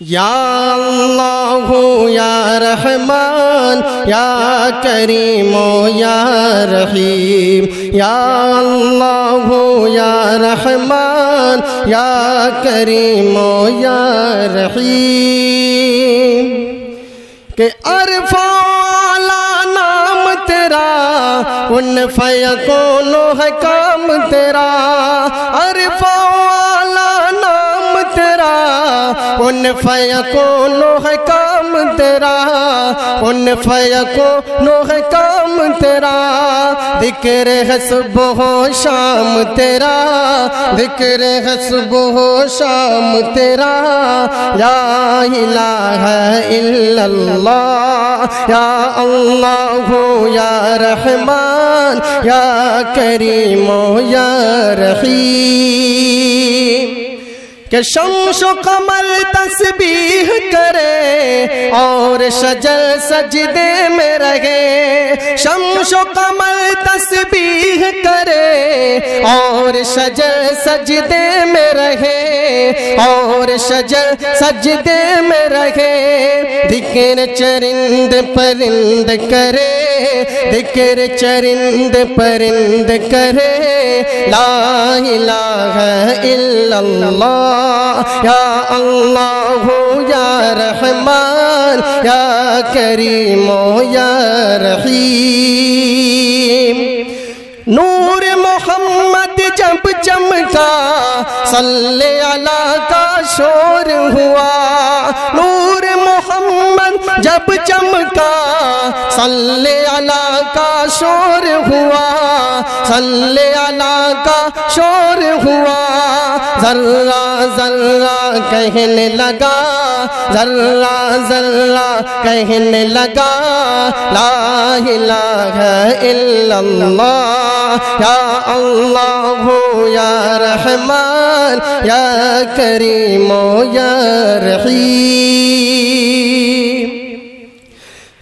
یا اللہ یا رحمان یا کریم یا رحیم، یا اللہ یا رحمان یا کریم یا رحیم، کہ عرفہ والا نام تیرا کن فیکون ہے کام تیرا، عرفہ والا نام تیرا کن فیکون ہے کام تیرا، کن فیکون ہے کام تیرا، ذکر ہے صبح و شام تیرا، ذکر ہے صبح و شام تیرا، لا الہ الا اللہ، یا اللہ یا رحمان یا کریم یا رحیم، کہ شمس و قمر تسبیح کرے اور شجر سجدے میں رہے، شمس و قمر تسبیح کرے اور شجر سجدے میں رہے، اور شجر سجدے میں رہے، ذکر چرند پرند کرے، ذکر چرند پرند کرے، لا الہ الا اللہ، یا اللہ یا رحمان یا کریم یا رحیم، نور محمد جب چمکا صلی اللہ کا شور ہوا، نور محمد جب چمکا صلی اللہ کا شور ہوا، صلی اللہ کا شور ہوا، ذرہ ذرہ کہنے لگا، ذرہ ذرہ کہنے لگا، لا الہ الا اللہ، یا اللہ یا رحمان یا کریم یا رحیم،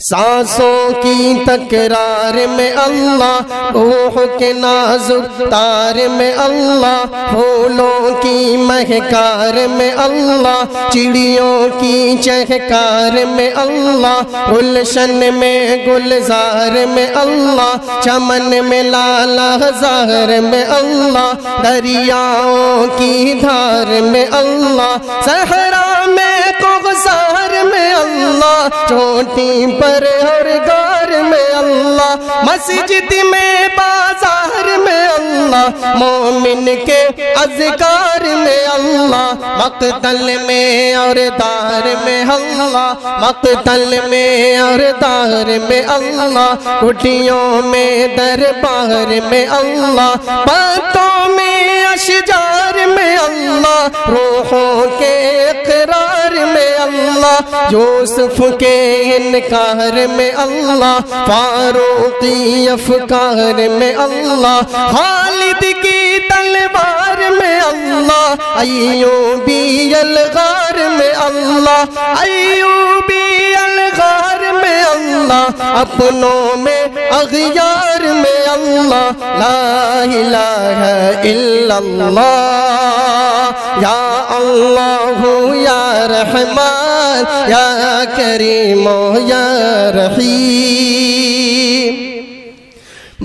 سانسوں کی تکرار میں اللہ، روح کے نازک تار میں اللہ، پھولوں کی مہکار میں اللہ، چڑیوں کی چہکار میں اللہ، گلشن میں گلزار میں اللہ، چمن میں لالا ہزار میں اللہ، دریاؤں کی دھار میں اللہ، صحرا میں کوثر میں اللہ، چوٹی پر ہر غار میں اللہ، مسجد میں بازار میں اللہ، مومن کے اذکار میں اللہ، مقتل میں اور دار میں اللہ، مقتل میں اور دار میں اللہ، کٹیوں میں دربار میں اللہ، باتوں میں اشجار میں اللہ، روحوں کے اقرار میں اللہ، یوسف کے انکار میں اللہ، فاروقی افکار میں اللہ، خالد کی تلوار میں اللہ، ایوبی الغار میں اللہ، ایوبی الغار میں اللہ، اپنوں میں اغیار میں اللہ، لا الہ الا اللہ، یا اللہ یا رحمان یا کریم یا رحیم،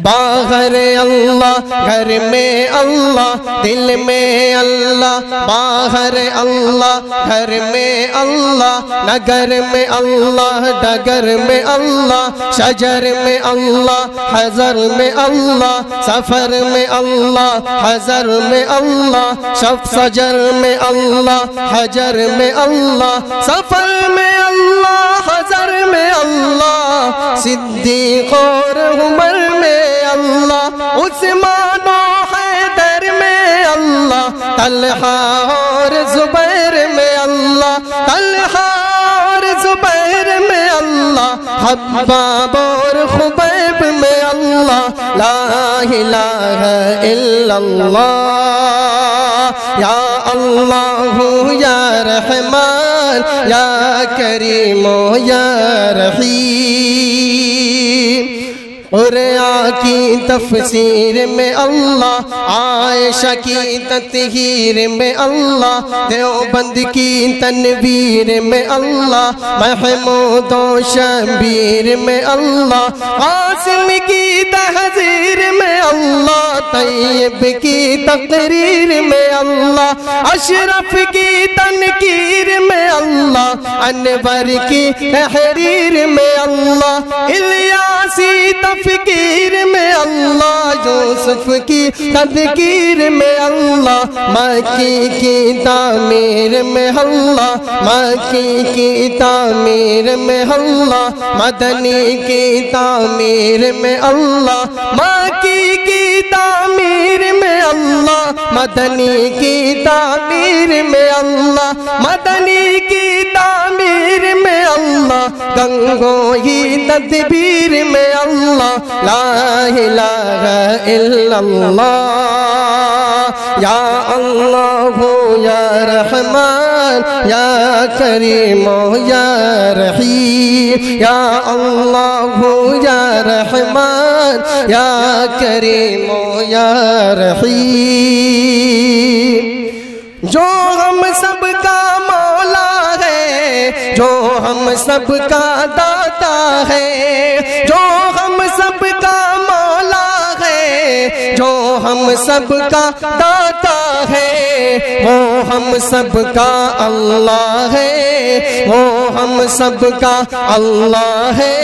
باہر اللہ گھر میں اللہ، دل میں اللہ، باہر اللہ گھر میں اللہ، نگر میں اللہ، ڈگر میں اللہ، شجر میں اللہ، حضر میں اللہ، سفر میں اللہ، حضر میں اللہ، شجر میں اللہ، حجر میں اللہ، سفر میں اللہ، حضر میں اللہ، صدیق اور عمر میں اللہ، عثمان و حیدر میں اللہ، طلحہ اور زبیر میں اللہ، طلحہ اور زبیر میں اللہ، حباب اور خبیب میں اللہ، لا الہ الا اللہ، یا اللہ یا رحمان یا کریم یا رحیم، قرآن کی تفسیر میں اللہ، عائشہ کی تطہیر میں اللہ، دیوبند کی تنویر میں اللہ، محمود و شبیر میں اللہ، قاسم کی تحذیر میں اللہ، طیب کی تقریر میں اللہ، اشرف کی تنکیر میں اللہ، انور کی تحریر میں اللہ، الیاسی تفکیر میں اللہ، یوسف کی تذکیر میں اللہ، مکی کی تعمیر میں اللہ، مکی کی تعمیر میں اللہ، مدنی کی تعمیر میں اللہ، مکی کی تعمیر میں اللہ، مدنی کی تعمیر میں اللہ، مدنی کی تعمیر میں اللہ، گنگوئی تدبیر میں اللہ، لا الہ الا اللہ، یا اللہ یا رحمان یا کریم یا رحیم، یا اللہ یا رحمان یا کریم یا رحیم، جو ہم سب کا مولا ہے، جو ہم سب کا داتا ہے، جو ہم سب کا مولا ہے، جو ہم سب کا داتا ہے، وہ ہم سب کا اللہ ہے، وہ ہم سب کا اللہ ہے،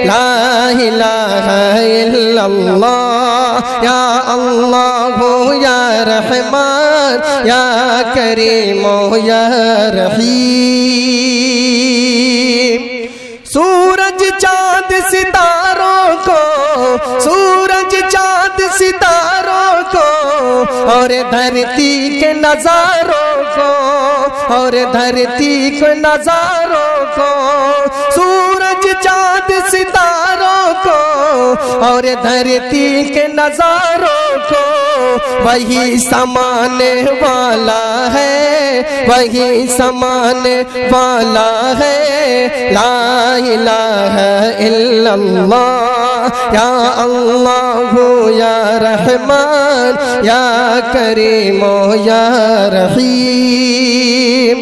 لا الہ الا اللہ، یا اللہ یا رحمان یا کریم یا رحیم، سورج چاند ستاروں کو، سورج چاند ستاروں کو، اور دھرتی کے نظاروں کو، اور دھرتی کے نظاروں کو، سورج چاند ستاروں کو، اور دھرتی کے نظاروں کو، وہی سمانے والا ہے، وہی سمانے والا ہے، لا الہ الا اللہ، یا اللہ یا رحمان یا کریم یا رحیم،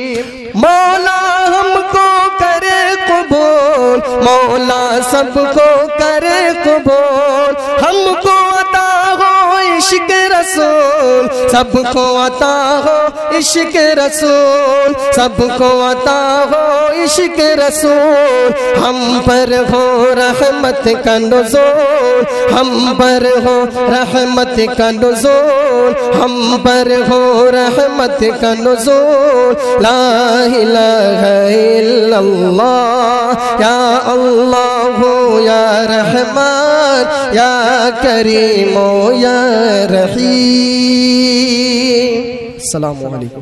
مولا ہم کو کرے قبول، مولا سب کو کرے قبول، ہم کو عطا ہو عشق رسول، سب کو عطا ہو عشق رسول، سب کو عطا ہو عشق رسول، ہم پر ہو رحمت کا نزول، ہم پر ہو رحمت کا نزول، ہم پر ہو رحمت کا نزول، لا الہ الا اللہ، یا اللہ یا رحمان یا کریم یا رحیم۔ السلام علیکم۔